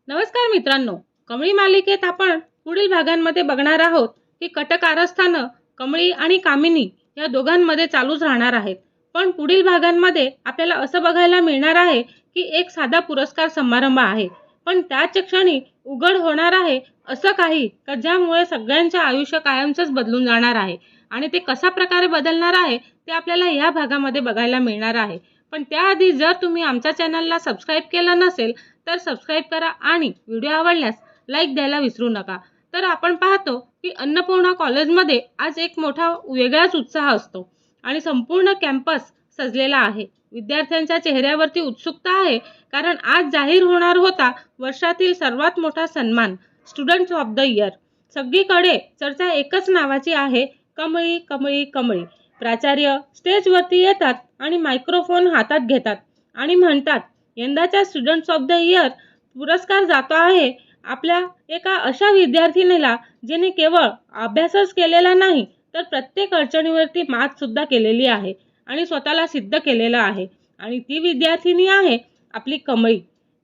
नमस्कार मित्रांनो, कमळी मालिकेत आपण पुढील भागांमध्ये बघणार आहोत की कटकारस्थानं कमळी आणि कामिनी या दोघांमध्ये चालूच राहणार आहेत. पण पुढील भागांमध्ये आपल्याला असं बघायला मिळणार आहे की एक साधा पुरस्कार समारंभ आहे, पण त्याच क्षणी उघड होणार आहे असं काही का ज्यामुळे सगळ्यांचे आयुष्य कायमचंच बदलून जाणार आहे. आणि ते कशा प्रकारे बदलणार आहे ते आपल्याला या भागामध्ये बघायला मिळणार आहे. पण त्याआधी जर तुम्ही आमच्या चॅनलला सबस्क्राईब केलं नसेल तर सबस्क्राईब करा आणि व्हिडिओ आवडल्यास लाईक द्यायला विसरू नका. तर आपण पाहतो की अन्नपूर्णा कॉलेजमध्ये आज एक मोठा वेगळाच उत्साह असतो आणि संपूर्ण कॅम्पस सजलेला आहे. विद्यार्थ्यांच्या चेहऱ्यावरती उत्सुकता आहे, कारण आज जाहीर होणार होता वर्षातील सर्वात मोठा सन्मान, स्टुडंट्स ऑफ द इयर. सगळीकडे चर्चा एकच नावाची आहे, कमळी कमळी कमळी. प्राचार्य स्टेजवरती येतात आणि मायक्रोफोन हातात घेतात आणि म्हणतात, यंदाच्या स्टुडंट्स ऑफ द इयर पुरस्कार जातो आहे आपल्या एका अशा विद्यार्थिनीला जिने केवळ अभ्यासच केलेला नाही तर प्रत्येक अडचणीवरती मात सुद्धा केलेली आहे आणि स्वतःला सिद्ध केलेलं आहे. आणि ती विद्यार्थिनी आहे आपली कमळी.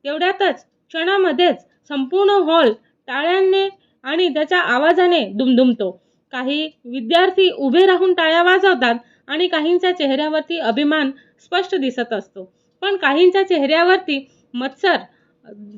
तेवढ्यातच क्षणामध्येच संपूर्ण हॉल टाळ्यांनी आणि त्याच्या आवाजाने दुमदुमतो. काही विद्यार्थी उभे राहून टाळ्या वाजवतात आणि काहींच्या चेहऱ्यावरती अभिमान स्पष्ट दिसत असतो, पण काहींच्या चेहऱ्यावरती मत्सर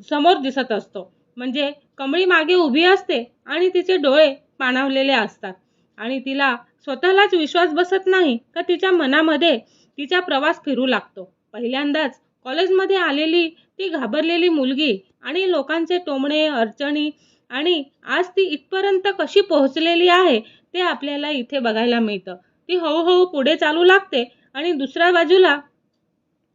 समोर दिसत असतो. म्हणजे कमळी मागे उभी असते आणि तिचे डोळे पाणावलेले असतात आणि तिला स्वतःलाच विश्वास बसत नाही का तिच्या मनामध्ये तिचा प्रवास फिरू लागतो. पहिल्यांदाच कॉलेजमध्ये आलेली ती घाबरलेली मुलगी आणि लोकांचे टोमणे, अडचणी, आणि आज ती इथपर्यंत कशी पोहोचलेली आहे ते आपल्याला इथे बघायला मिळतं. ती हळूहळू पुढे चालू लागते आणि दुसऱ्या बाजूला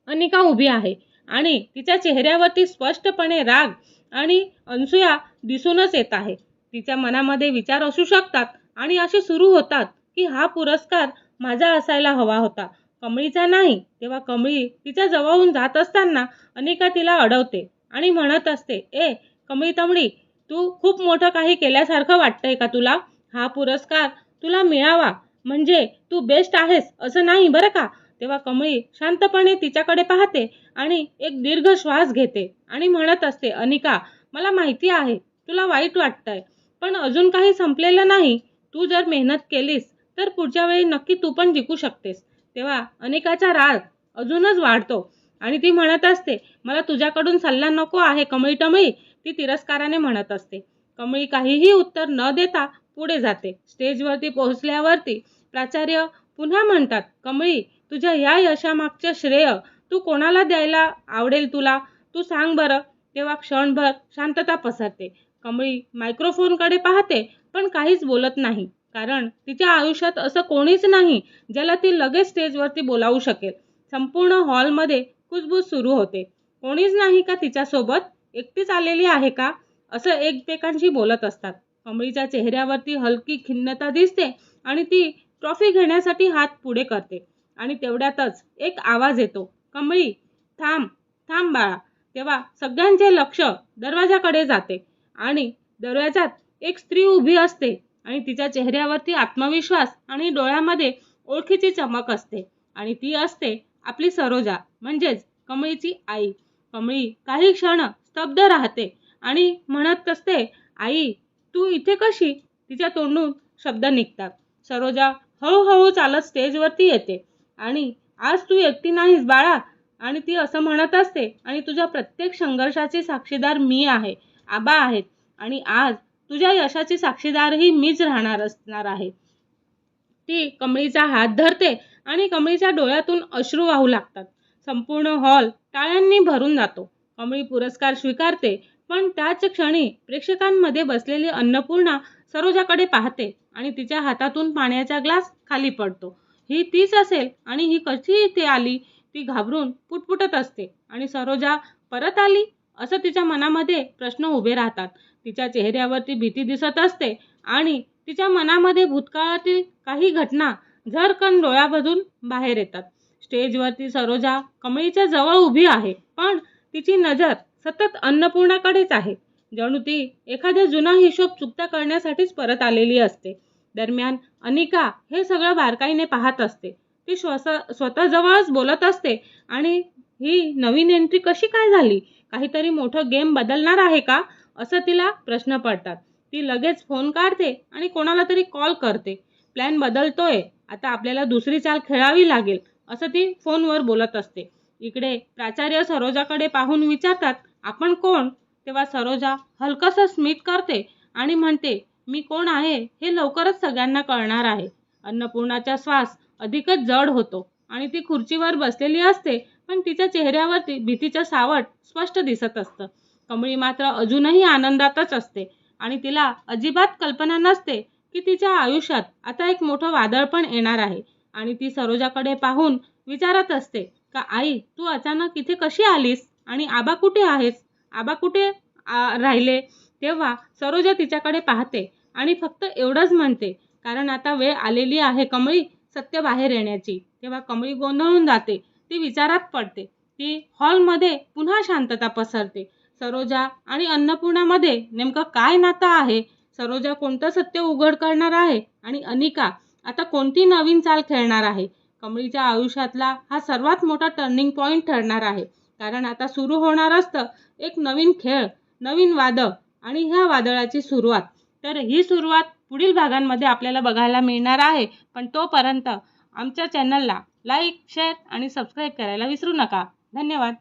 अनिका उभी आहे आणि तिच्या चेहऱ्यावरती स्पष्टपणे राग आणि अनसूया दिसूनच येत आहे. तिच्या मनामध्ये विचार असू शकतात आणि असे सुरू होतात की हा पुरस्कार माझा असायला हवा होता, कमळीचा नाही. तेव्हा कमळी तिच्या जवळून जात असताना अनिका तिला अडवते आणि म्हणत असते, ए कमळी तमळी, तू खूप मोठं काही केल्यासारखं वाटतंय का तुला? हा पुरस्कार तुला मिळावा म्हणजे तू बेस्ट आहेस असं नाही बरं का. तेव्हा कमळी शांतपणे तिच्याकडे पाहते आणि एक दीर्घ श्वास घेते आणि म्हणत असते, अनिका, मला माहिती आहे तुला वाईट वाटतंय, पण अजून काही संपलेलं नाही. तू जर मेहनत केलीस तर पुढच्या वेळी नक्की तू पण जिंकू शकतेस. तेव्हा अनिकाचा राग अजूनच वाढतो आणि ती म्हणत असते, मला तुझ्याकडून सल्ला नको आहे कमळी टमळी, ती तिरस्काराने म्हणत असते. कमळी काहीही उत्तर न देता पुढे जाते. स्टेजवरती पोहोचल्यावरती प्राचार्य पुन्हा म्हणतात, कमळी, तुझ्या या यशामागचे श्रेय तू कोणाला द्यायला आवडेल तुला? तू सांग बरं. तेव्हा क्षणभर शांतता पसरते. कमळी मायक्रोफोनकडे पाहते पण काहीच बोलत नाही, कारण तिच्या आयुष्यात असं कोणीच नाही ज्याला ती लगेच स्टेजवरती बोलावू शकेल. संपूर्ण हॉलमध्ये कुजबूज सुरू होते. कोणीच नाही का तिच्यासोबत? एकटीच आलेली आहे का? असं एकमेकांशी बोलत असतात. कमळीच्या चेहऱ्यावरती हलकी खिन्नता दिसते आणि ती ट्रॉफी घेण्यासाठी हात पुढे करते आणि तेवढ्यातच एक आवाज येतो, कमळी थांब थांब बाळा. तेव्हा सगळ्यांचे लक्ष दरवाजाकडे जाते आणि दरवाजात एक स्त्री उभी असते आणि तिच्या चेहऱ्यावरती आत्मविश्वास आणि डोळ्यामध्ये ओळखीची चमक असते आणि ती असते आपली सरोजा, म्हणजेच कमळीची आई. कमळी काही क्षण स्तब्ध राहते आणि म्हणत असते, आई तू इथे कशी? तिच्या तोंडून शब्द निघतात. सरोजा हळूहळू चालत स्टेजवरती येते आणि आज तू एकटी नाहीस बाळा, आणि ती असं म्हणत असते, आणि तुझ्या प्रत्येक संघर्षाची साक्षीदार मी आहे, आबा आहेत, आणि आज तुझ्या यशाची साक्षीदारही मीच राहणार असणार आहे. ती कमळीचा हात धरते आणि कमळीच्या डोळ्यातून अश्रू वाहू लागतात. संपूर्ण हॉल टाळ्यांनी भरून जातो. कमळी पुरस्कार स्वीकारते, पण त्याच क्षणी प्रेक्षकांमध्ये बसलेली अन्नपूर्णा सरोजाकडे पाहते आणि तिच्या हातातून पाण्याचा ग्लास खाली पडतो. ही तीच असेल आणि ही कशी इथे आली? ती घाबरून पुटपुटत असते आणि सरोजा परत आली असं तिच्या मनामध्ये प्रश्न उभे राहतात. तिच्या चेहऱ्यावरती भीती दिसत असते आणि तिच्या मनामध्ये भूतकाळातील काही घटना झरकन डोळ्यामधून बाहेर येतात. स्टेजवरती सरोजा कमळीच्या जवळ उभी आहे, पण तिची नजर सतत अन्नपूर्णाकडेच आहे, जणू ती एखाद्या जुना हिशोब चुकता करण्यासाठीच परत आलेली असते. दरम्यान अनिका हे सगळं बारकाईने पाहत असते. ती स्वतःजवळच बोलत असते, आणि ही नवीन एंट्री कशी काय झाली? काहीतरी मोठं गेम बदलणार आहे का असं तिला प्रश्न पडतात. ती लगेच फोन काढते आणि कोणाला तरी कॉल करते. प्लॅन बदलतोय, आता आपल्याला दुसरी चाल खेळावी लागेल असं ती फोनवर बोलत असते. इकडे प्राचार्य सरोजाकडे पाहून विचारतात, आपण कोण? तेव्हा सरोजा हलकंसं स्मित करते आणि म्हणते, मी कोण आहे हे लवकरच सगळ्यांना कळणार आहे. अन्नपूर्णाचा श्वास अधिकच जड होतो आणि ती खुर्चीवर बसलेली असते, पण तिच्या चेहऱ्यावरती भीतीचं सावट स्पष्ट दिसत असतं. कमळी मात्र अजूनही आनंदातच असते आणि तिला अजिबात कल्पना नसते की तिच्या आयुष्यात आता एक मोठं वादळ पण येणार आहे. आणि ती सरोजाकडे पाहून विचारत असते, का आई तू अचानक इथे कशी आलीस आणि आबा कुठे आहेस? आबा कुठे राहिले? तेव्हा सरोजा तिच्याकडे पाहते आणि फक्त एवढंच म्हणते, कारण आता वेळ आलेली आहे कमळी सत्य बाहेर येण्याची. तेव्हा कमळी गोंधळून जाते. ती विचारात पडते. ती हॉलमध्ये पुन्हा शांतता पसरते. सरोजा आणि अन्नपूर्णामध्ये नेमकं काय नातं आहे? सरोजा कोणतं सत्य उघड करणार आहे आणि अनिका आता कोणती नवीन चाल खेळणार आहे? कमळीच्या आयुष्यातला हा सर्वात मोठा टर्निंग पॉइंट ठरणार आहे. कारण आता सुरू होणार असतं एक नवीन खेळ, नवीन वादळ आणि ह्या वादळाची सुरुवात. तर ही सुरुवात पुढील भागांमध्ये आपल्याला बघायला मिळणार आहे. पण तोपर्यंत आमच्या चॅनलला लाईक, शेअर आणि सबस्क्राईब करायला विसरू नका. धन्यवाद.